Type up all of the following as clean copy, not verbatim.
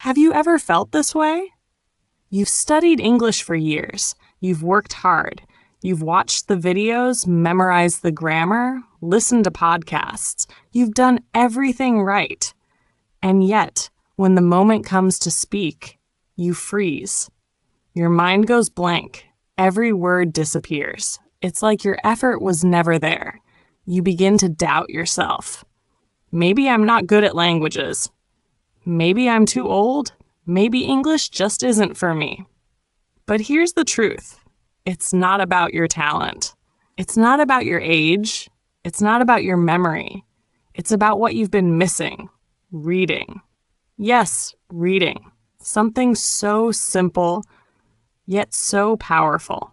Have you ever felt this way? You've studied English for years. You've worked hard. You've watched the videos, memorized the grammar, listened to podcasts. You've done everything right. And yet, when the moment comes to speak, you freeze. Your mind goes blank. Every word disappears. It's like your effort was never there. You begin to doubt yourself. Maybe I'm not good at languages. Maybe I'm too old. Maybe English just isn't for me. But here's the truth. It's not about your talent. It's not about your age. It's not about your memory. It's about what you've been missing. Reading. Yes, reading. Something so simple, yet so powerful.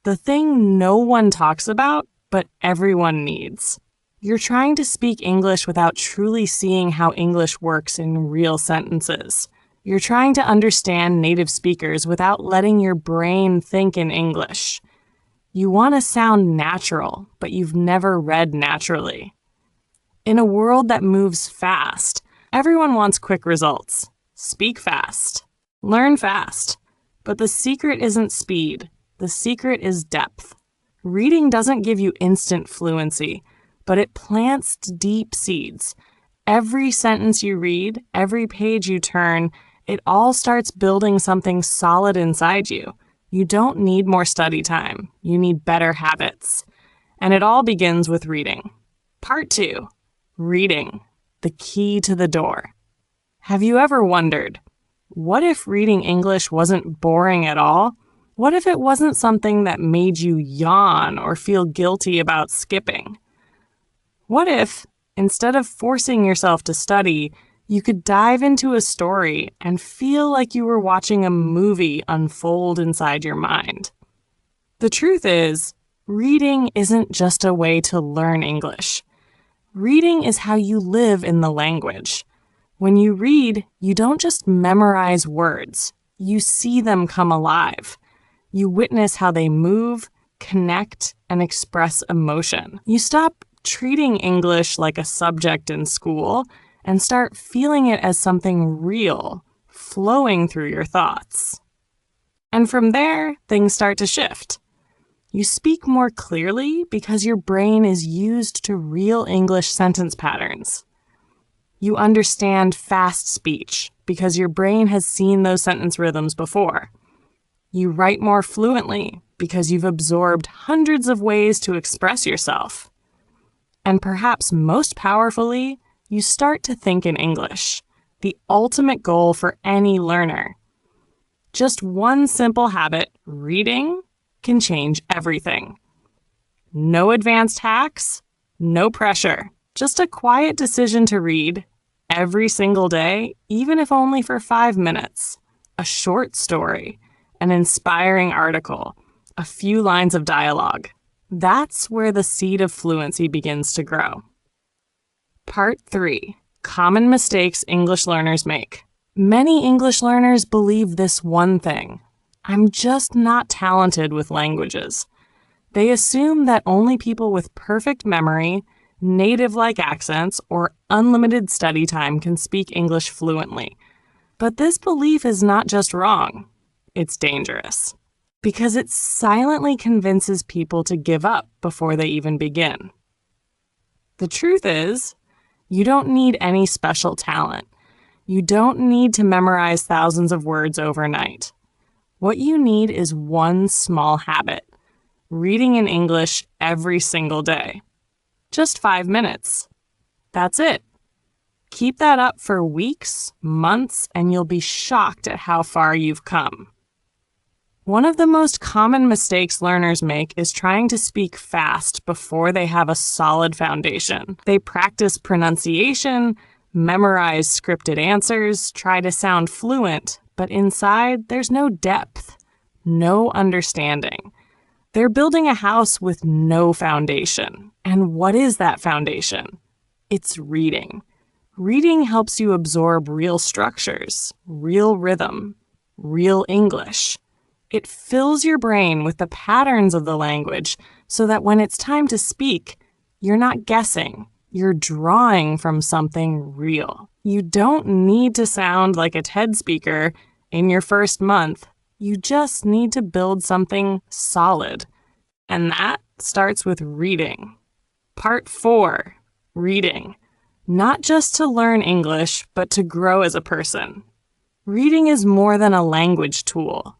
The thing no one talks about, but everyone needs. You're trying to speak English without truly seeing how English works in real sentences. You're trying to understand native speakers without letting your brain think in English. You want to sound natural, but you've never read naturally. In a world that moves fast, everyone wants quick results. Speak fast. Learn fast. But the secret isn't speed. The secret is depth. Reading doesn't give you instant fluency, but it plants deep seeds. Every sentence you read, every page you turn, it all starts building something solid inside you. You don't need more study time. You need better habits. And it all begins with reading. Part 2. Reading. The key to the door. Have you ever wondered, what if reading English wasn't boring at all? What if it wasn't something that made you yawn or feel guilty about skipping? What if, instead of forcing yourself to study, you could dive into a story and feel like you were watching a movie unfold inside your mind? The truth is, reading isn't just a way to learn English. Reading is how you live in the language. When you read, you don't just memorize words. You see them come alive. You witness how they move, connect, and express emotion. You stop treating English like a subject in school and start feeling it as something real, flowing through your thoughts. And from there, things start to shift. You speak more clearly because your brain is used to real English sentence patterns. You understand fast speech because your brain has seen those sentence rhythms before. You write more fluently because you've absorbed hundreds of ways to express yourself. And perhaps most powerfully, you start to think in English, the ultimate goal for any learner. Just one simple habit, reading, can change everything. No advanced hacks, no pressure, just a quiet decision to read every single day, even if only for 5 minutes. A short story, an inspiring article, a few lines of dialogue. That's where the seed of fluency begins to grow. Part 3. Common mistakes English learners make. Many English learners believe this one thing: I'm just not talented with languages. They assume that only people with perfect memory, native-like accents, or unlimited study time can speak English fluently. But this belief is not just wrong, it's dangerous. Because it silently convinces people to give up before they even begin. The truth is, you don't need any special talent. You don't need to memorize thousands of words overnight. What you need is one small habit: reading in English every single day. Just 5 minutes. That's it. Keep that up for weeks, months, and you'll be shocked at how far you've come. One of the most common mistakes learners make is trying to speak fast before they have a solid foundation. They practice pronunciation, memorize scripted answers, try to sound fluent, but inside there's no depth, no understanding. They're building a house with no foundation. And what is that foundation? It's reading. Reading helps you absorb real structures, real rhythm, real English. It fills your brain with the patterns of the language so that when it's time to speak, you're not guessing. You're drawing from something real. You don't need to sound like a TED speaker in your first month. You just need to build something solid. And that starts with reading. Part 4, reading. Not just to learn English, but to grow as a person. Reading is more than a language tool.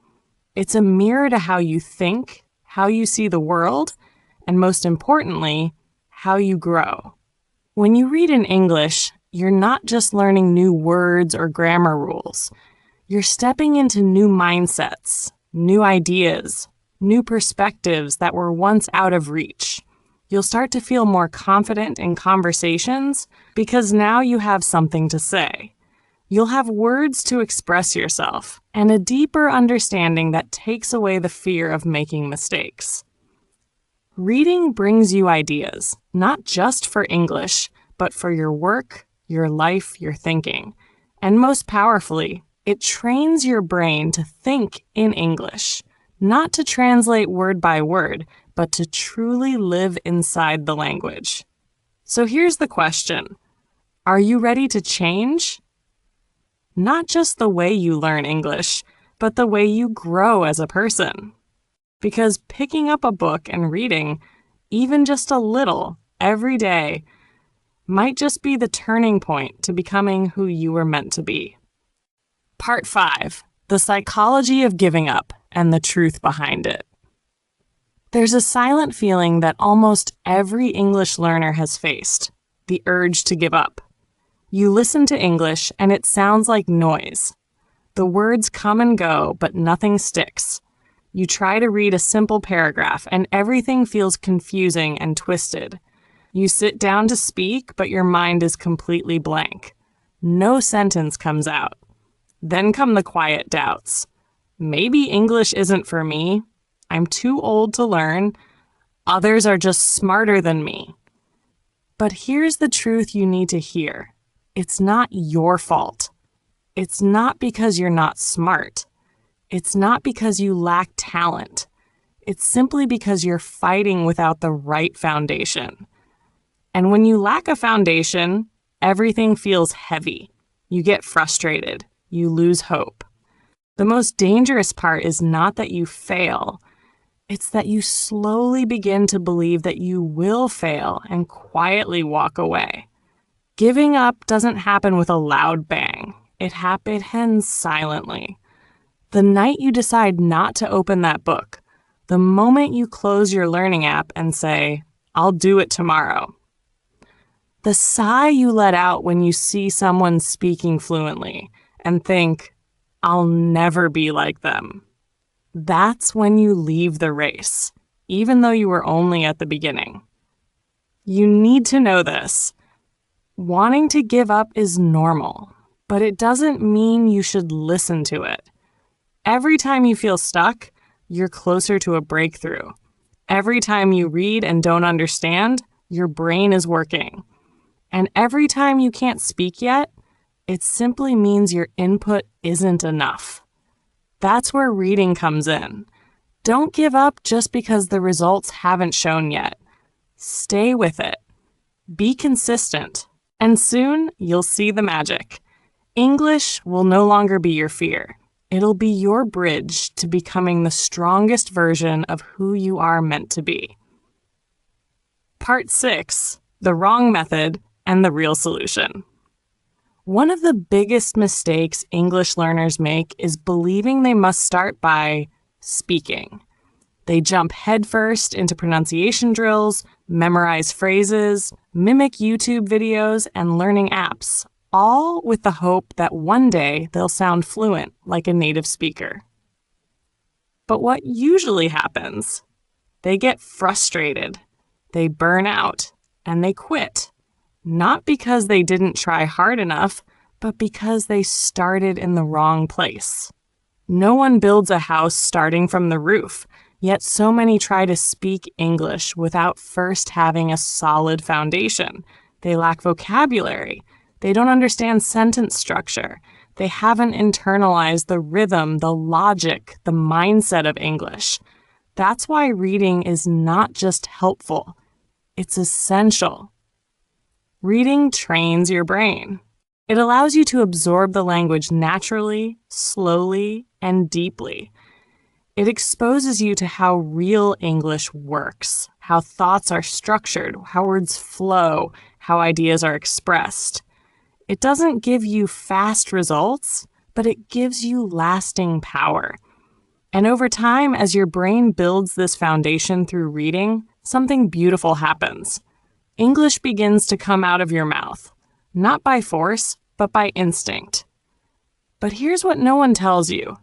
It's a mirror to how you think, how you see the world, and most importantly, how you grow. When you read in English, you're not just learning new words or grammar rules. You're stepping into new mindsets, new ideas, new perspectives that were once out of reach. You'll start to feel more confident in conversations because now you have something to say. You'll have words to express yourself and a deeper understanding that takes away the fear of making mistakes. Reading brings you ideas, not just for English, but for your work, your life, your thinking. And most powerfully, it trains your brain to think in English, not to translate word by word, but to truly live inside the language. So here's the question. Are you ready to change? Not just the way you learn English, but the way you grow as a person. Because picking up a book and reading, even just a little, every day, might just be the turning point to becoming who you were meant to be. Part 5, the psychology of giving up and the truth behind it. There's a silent feeling that almost every English learner has faced, the urge to give up. You listen to English and it sounds like noise. The words come and go, but nothing sticks. You try to read a simple paragraph and everything feels confusing and twisted. You sit down to speak, but your mind is completely blank. No sentence comes out. Then come the quiet doubts. Maybe English isn't for me. I'm too old to learn. Others are just smarter than me. But here's the truth you need to hear. It's not your fault. It's not because you're not smart. It's not because you lack talent. It's simply because you're fighting without the right foundation. And when you lack a foundation, everything feels heavy. You get frustrated. You lose hope. The most dangerous part is not that you fail. It's that you slowly begin to believe that you will fail and quietly walk away. Giving up doesn't happen with a loud bang. It happens silently. The night you decide not to open that book, the moment you close your learning app and say, "I'll do it tomorrow." The sigh you let out when you see someone speaking fluently and think, "I'll never be like them." That's when you leave the race, even though you were only at the beginning. You need to know this. Wanting to give up is normal, but it doesn't mean you should listen to it. Every time you feel stuck, you're closer to a breakthrough. Every time you read and don't understand, your brain is working. And every time you can't speak yet, it simply means your input isn't enough. That's where reading comes in. Don't give up just because the results haven't shown yet. Stay with it. Be consistent. And soon, you'll see the magic. English will no longer be your fear. It'll be your bridge to becoming the strongest version of who you are meant to be. Part 6, the wrong method and the real solution. One of the biggest mistakes English learners make is believing they must start by speaking. They jump headfirst into pronunciation drills, memorize phrases, mimic YouTube videos, and learning apps, all with the hope that one day they'll sound fluent like a native speaker. But what usually happens? They get frustrated, they burn out, and they quit. Not because they didn't try hard enough, but because they started in the wrong place. No one builds a house starting from the roof, yet so many try to speak English without first having a solid foundation. They lack vocabulary. They don't understand sentence structure. They haven't internalized the rhythm, the logic, the mindset of English. That's why reading is not just helpful. It's essential. Reading trains your brain. It allows you to absorb the language naturally, slowly, and deeply. It exposes you to how real English works, how thoughts are structured, how words flow, how ideas are expressed. It doesn't give you fast results, but it gives you lasting power. And over time, as your brain builds this foundation through reading, something beautiful happens. English begins to come out of your mouth, not by force, but by instinct. But here's what no one tells you.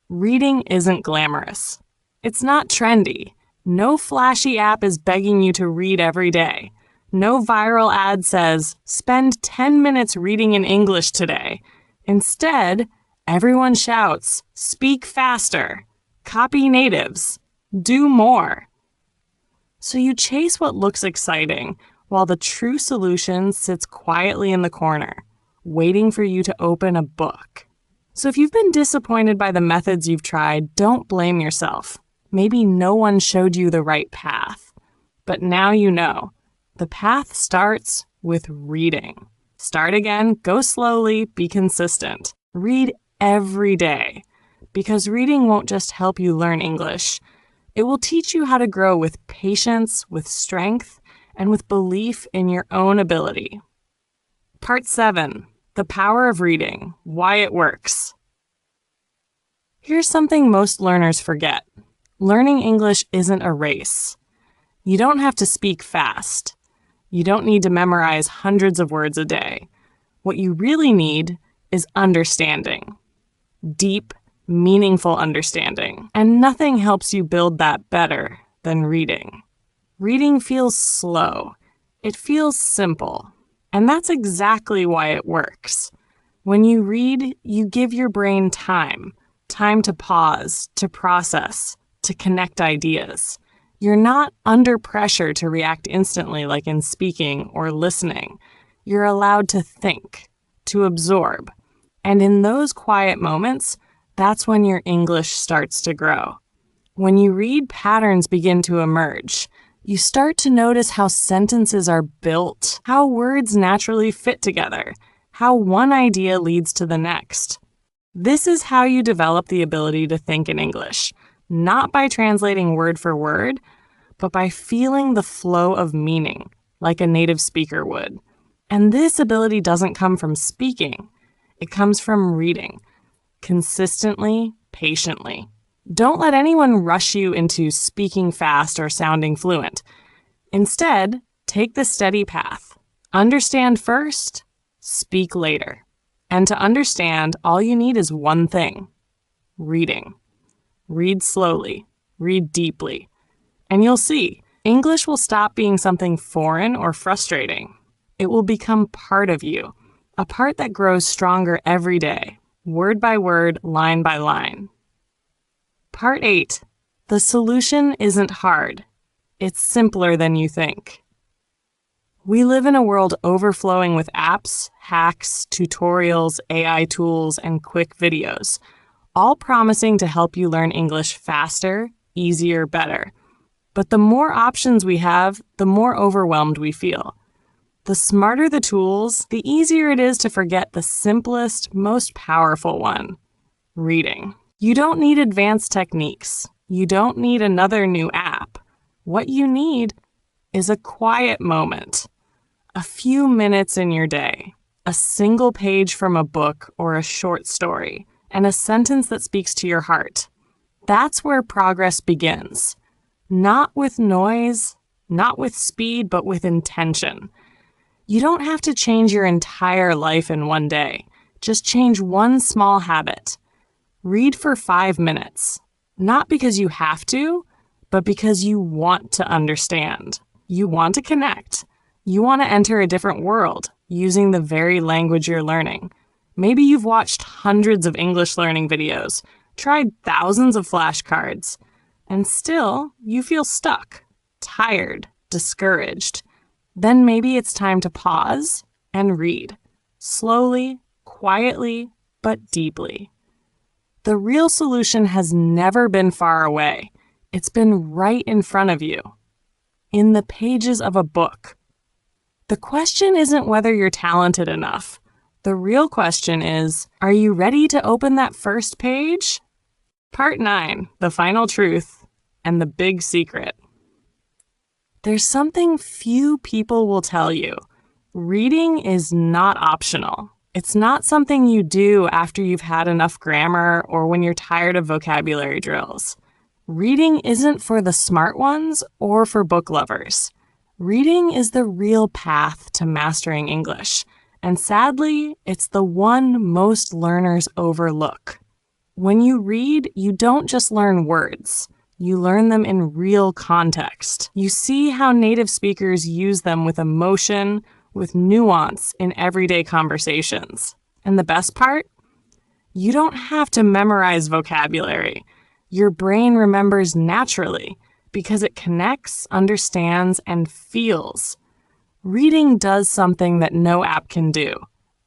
Reading isn't glamorous. It's not trendy. No flashy app is begging you to read every day. No viral ad says, spend 10 minutes reading in English today. Instead, everyone shouts, speak faster, copy natives, do more. So you chase what looks exciting, while the true solution sits quietly in the corner, waiting for you to open a book. So if you've been disappointed by the methods you've tried, don't blame yourself. Maybe no one showed you the right path. But now you know. The path starts with reading. Start again, go slowly, be consistent. Read every day. Because reading won't just help you learn English. It will teach you how to grow with patience, with strength, and with belief in your own ability. Part 7. The power of reading. Why it works. Here's something most learners forget. Learning English isn't a race. You don't have to speak fast. You don't need to memorize hundreds of words a day. What you really need is understanding. Deep, meaningful understanding. And nothing helps you build that better than reading. Reading feels slow. It feels simple. And that's exactly why it works. When you read, you give your brain time to pause, to process, to connect ideas. You're not under pressure to react instantly like in speaking or listening. You're allowed to think, to absorb. And in those quiet moments, that's when your English starts to grow. When you read, patterns begin to emerge. You start to notice how sentences are built, how words naturally fit together, how one idea leads to the next. This is how you develop the ability to think in English, not by translating word for word, but by feeling the flow of meaning, like a native speaker would. And this ability doesn't come from speaking. It comes from reading, consistently, patiently. Don't let anyone rush you into speaking fast or sounding fluent. Instead, take the steady path. Understand first, speak later. And to understand, all you need is one thing: reading. Read slowly, read deeply. And you'll see, English will stop being something foreign or frustrating. It will become part of you, a part that grows stronger every day, word by word, line by line. Part 8. The solution isn't hard. It's simpler than you think. We live in a world overflowing with apps, hacks, tutorials, AI tools, and quick videos, all promising to help you learn English faster, easier, better. But the more options we have, the more overwhelmed we feel. The smarter the tools, the easier it is to forget the simplest, most powerful one: reading. You don't need advanced techniques. You don't need another new app. What you need is a quiet moment, a few minutes in your day, a single page from a book or a short story, and a sentence that speaks to your heart. That's where progress begins. Not with noise, not with speed, but with intention. You don't have to change your entire life in one day. Just change one small habit. Read for 5 minutes. Not because you have to, but because you want to understand. You want to connect. You want to enter a different world using the very language you're learning. Maybe you've watched hundreds of English learning videos, tried thousands of flashcards, and still you feel stuck, tired, discouraged. Then maybe it's time to pause and read. Slowly, quietly, but deeply. The real solution has never been far away. It's been right in front of you, in the pages of a book. The question isn't whether you're talented enough. The real question is, are you ready to open that first page? Part 9, the final truth and the big secret. There's something few people will tell you. Reading is not optional. It's not something you do after you've had enough grammar or when you're tired of vocabulary drills. Reading isn't for the smart ones or for book lovers. Reading is the real path to mastering English, and sadly, it's the one most learners overlook. When you read, you don't just learn words. You learn them in real context. You see how native speakers use them with emotion, with nuance in everyday conversations. And the best part? You don't have to memorize vocabulary. Your brain remembers naturally because it connects, understands, and feels. Reading does something that no app can do.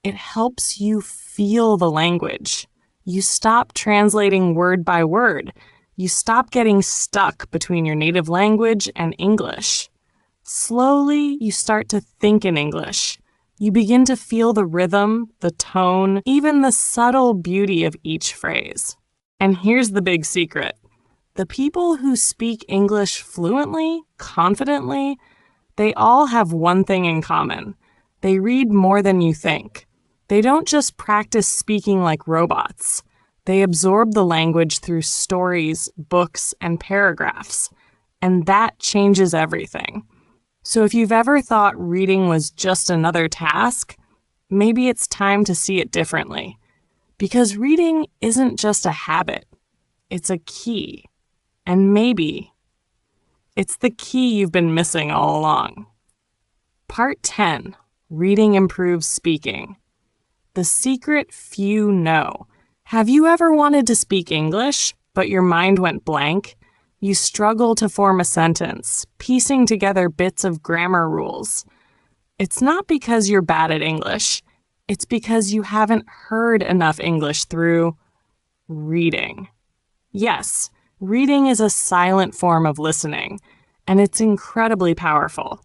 It helps you feel the language. You stop translating word by word. You stop getting stuck between your native language and English. Slowly, you start to think in English. You begin to feel the rhythm, the tone, even the subtle beauty of each phrase. And here's the big secret. The people who speak English fluently, confidently, they all have one thing in common. They read more than you think. They don't just practice speaking like robots. They absorb the language through stories, books, and paragraphs. And that changes everything. So if you've ever thought reading was just another task, maybe it's time to see it differently. Because reading isn't just a habit. It's a key. And maybe it's the key you've been missing all along. Part 10, Reading Improves Speaking. The secret few know. Have you ever wanted to speak English, but your mind went blank? You struggle to form a sentence, piecing together bits of grammar rules. It's not because you're bad at English. It's because you haven't heard enough English through reading. Yes, reading is a silent form of listening, and it's incredibly powerful.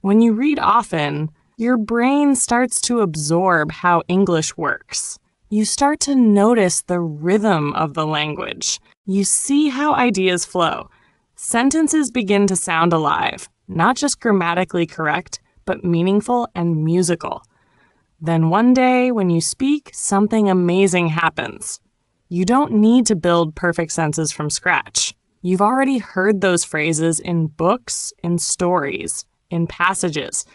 When you read often, your brain starts to absorb how English works. You start to notice the rhythm of the language. You see how ideas flow. Sentences begin to sound alive, not just grammatically correct, but meaningful and musical. Then one day, when you speak, something amazing happens. You don't need to build perfect sentences from scratch. You've already heard those phrases in books, in stories, in passages.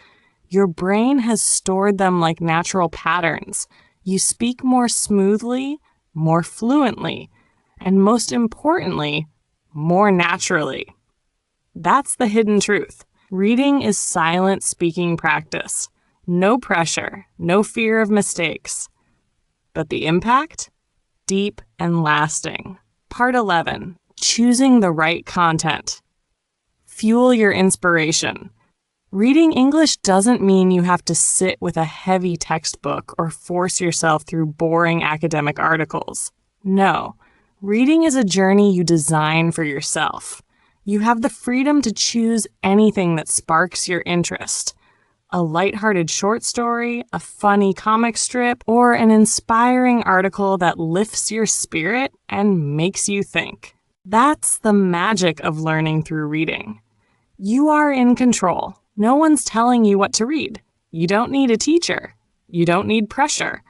Your brain has stored them like natural patterns. You speak more smoothly, more fluently, and most importantly, more naturally. That's the hidden truth. Reading is silent speaking practice. No pressure, no fear of mistakes. But the impact? Deep and lasting. Part 11, Choosing the Right Content. Fuel your inspiration. Reading English doesn't mean you have to sit with a heavy textbook or force yourself through boring academic articles. No, reading is a journey you design for yourself. You have the freedom to choose anything that sparks your interest. A lighthearted short story, a funny comic strip, or an inspiring article that lifts your spirit and makes you think. That's the magic of learning through reading. You are in control. No one's telling you what to read. You don't need a teacher. You don't need pressure.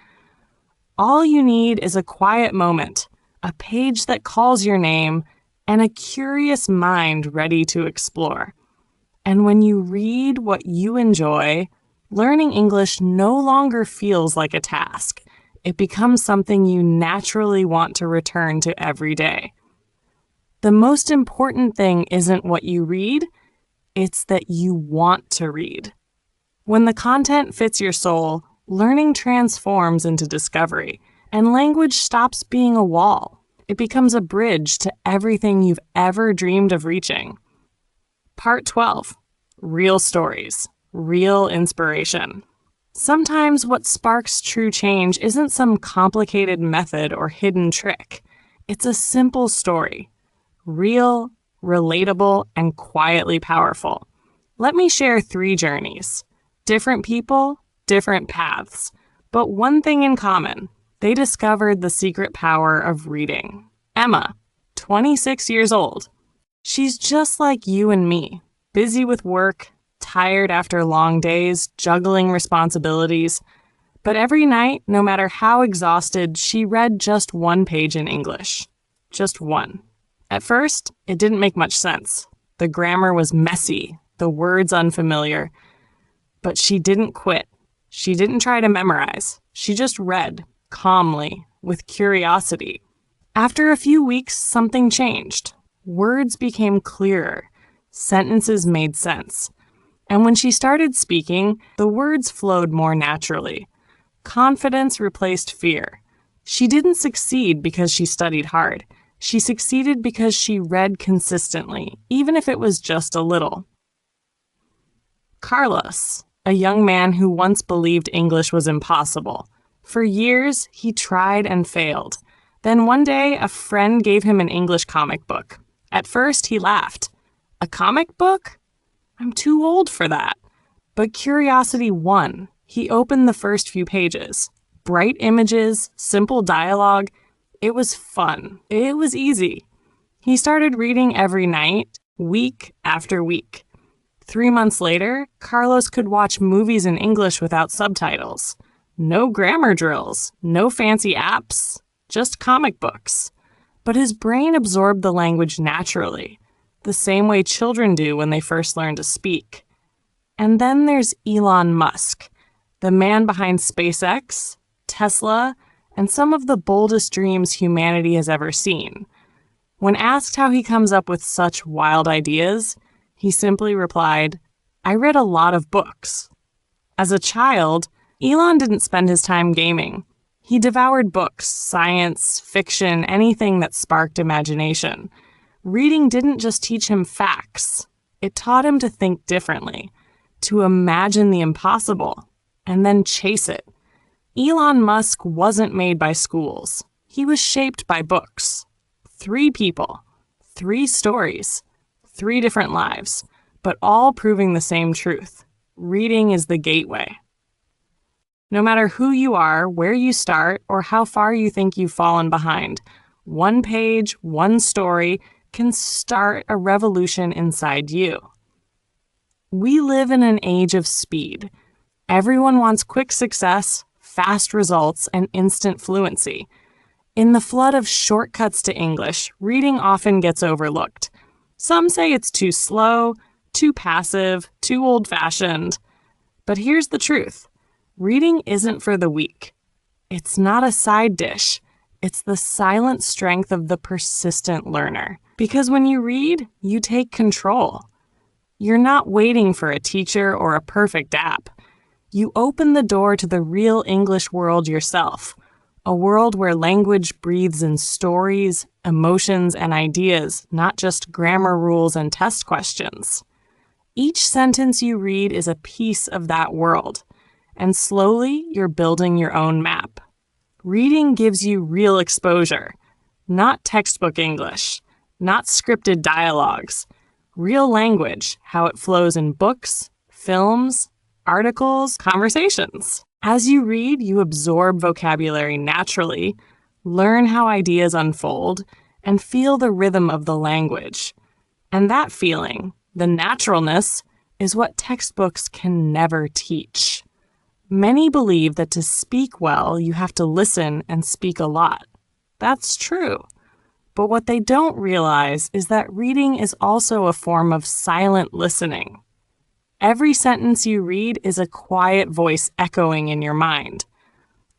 All you need is a quiet moment, a page that calls your name, and a curious mind ready to explore. And when you read what you enjoy, learning English no longer feels like a task. It becomes something you naturally want to return to every day. The most important thing isn't what you read, it's that you want to read. When the content fits your soul, learning transforms into discovery, and language stops being a wall. It becomes a bridge to everything you've ever dreamed of reaching. Part 12, Real Stories, Real Inspiration. Sometimes what sparks true change isn't some complicated method or hidden trick. It's a simple story. Real, relatable, and quietly powerful. Let me share 3 journeys. Different people, different paths. But one thing in common, they discovered the secret power of reading. Emma, 26 years old. She's just like you and me, busy with work, tired after long days, juggling responsibilities. But every night, no matter how exhausted, she read just one page in English. Just one. At first, it didn't make much sense. The grammar was messy, the words unfamiliar. But she didn't quit. She didn't try to memorize. She just read, calmly, with curiosity. After a few weeks, something changed. Words became clearer. Sentences made sense. And when she started speaking, the words flowed more naturally. Confidence replaced fear. She didn't succeed because she studied hard. She succeeded because she read consistently, even if it was just a little. Carlos, a young man who once believed English was impossible. For years, he tried and failed. Then one day, a friend gave him an English comic book. At first, he laughed. A comic book? I'm too old for that. But curiosity won. He opened the first few pages. Bright images, simple dialogue. It was fun. It was easy. He started reading every night, week after week. 3 months later, Carlos could watch movies in English without subtitles. No grammar drills, no fancy apps, just comic books. But his brain absorbed the language naturally, the same way children do when they first learn to speak. And then there's Elon Musk, the man behind SpaceX, Tesla, and some of the boldest dreams humanity has ever seen. When asked how he comes up with such wild ideas, he simply replied, I read a lot of books. As a child, Elon didn't spend his time gaming. He devoured books, science, fiction, anything that sparked imagination. Reading didn't just teach him facts. It taught him to think differently, to imagine the impossible, and then chase it. Elon Musk wasn't made by schools. He was shaped by books. 3 people, 3 stories, 3 different lives, but all proving the same truth. Reading is the gateway. No matter who you are, where you start, or how far you think you've fallen behind, one page, one story can start a revolution inside you. We live in an age of speed. Everyone wants quick success, fast results, and instant fluency. In the flood of shortcuts to English, reading often gets overlooked. Some say it's too slow, too passive, too old-fashioned. But here's the truth. Reading isn't for the weak. It's not a side dish. It's the silent strength of the persistent learner. Because when you read, you take control. You're not waiting for a teacher or a perfect app. You open the door to the real English world yourself, a world where language breathes in stories, emotions, and ideas, not just grammar rules and test questions. Each sentence you read is a piece of that world, and slowly you're building your own map. Reading gives you real exposure, not textbook English, not scripted dialogues, real language, how it flows in books, films, articles, conversations. As you read, you absorb vocabulary naturally, learn how ideas unfold, and feel the rhythm of the language. And that feeling, the naturalness, is what textbooks can never teach. Many believe that to speak well, you have to listen and speak a lot. That's true. But what they don't realize is that reading is also a form of silent listening. Every sentence you read is a quiet voice echoing in your mind.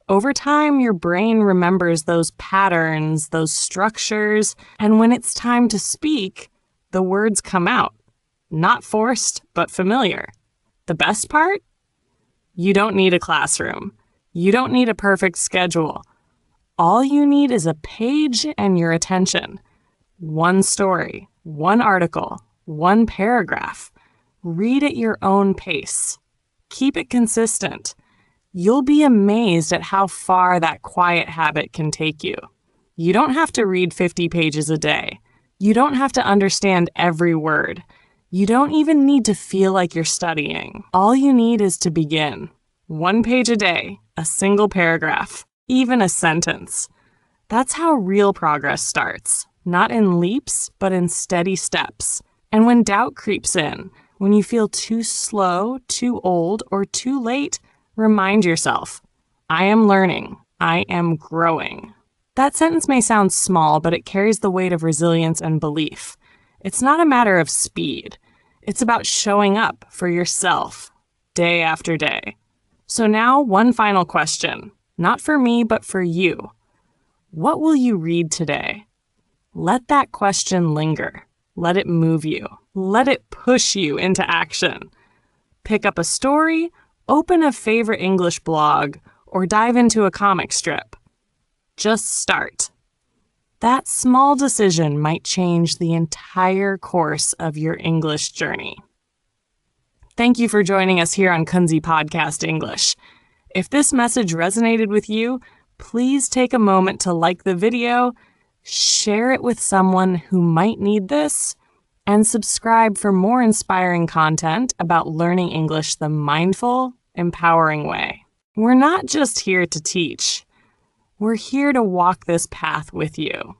Over time, your brain remembers those patterns, those structures, and when it's time to speak, the words come out. Not forced, but familiar. The best part? You don't need a classroom. You don't need a perfect schedule. All you need is a page and your attention. One story, one article, one paragraph. Read at your own pace. Keep it consistent. You'll be amazed at how far that quiet habit can take you. You don't have to read 50 pages a day. You don't have to understand every word. You don't even need to feel like you're studying. All you need is to begin. 1 page a day, a single paragraph, even a sentence. That's how real progress starts. Not in leaps, but in steady steps. And when doubt creeps in, when you feel too slow, too old, or too late, remind yourself, I am learning. I am growing. That sentence may sound small, but it carries the weight of resilience and belief. It's not a matter of speed. It's about showing up for yourself, day after day. So now, one final question. Not for me, but for you. What will you read today? Let that question linger. Let it move you. Let it push you into action. Pick up a story, open a favorite English blog, or dive into a comic strip. Just start. That small decision might change the entire course of your English journey. Thank you for joining us here on Kunzy Podcast English. If this message resonated with you, please take a moment to like the video, share it with someone who might need this, and subscribe for more inspiring content about learning English the mindful, empowering way. We're not just here to teach. We're here to walk this path with you.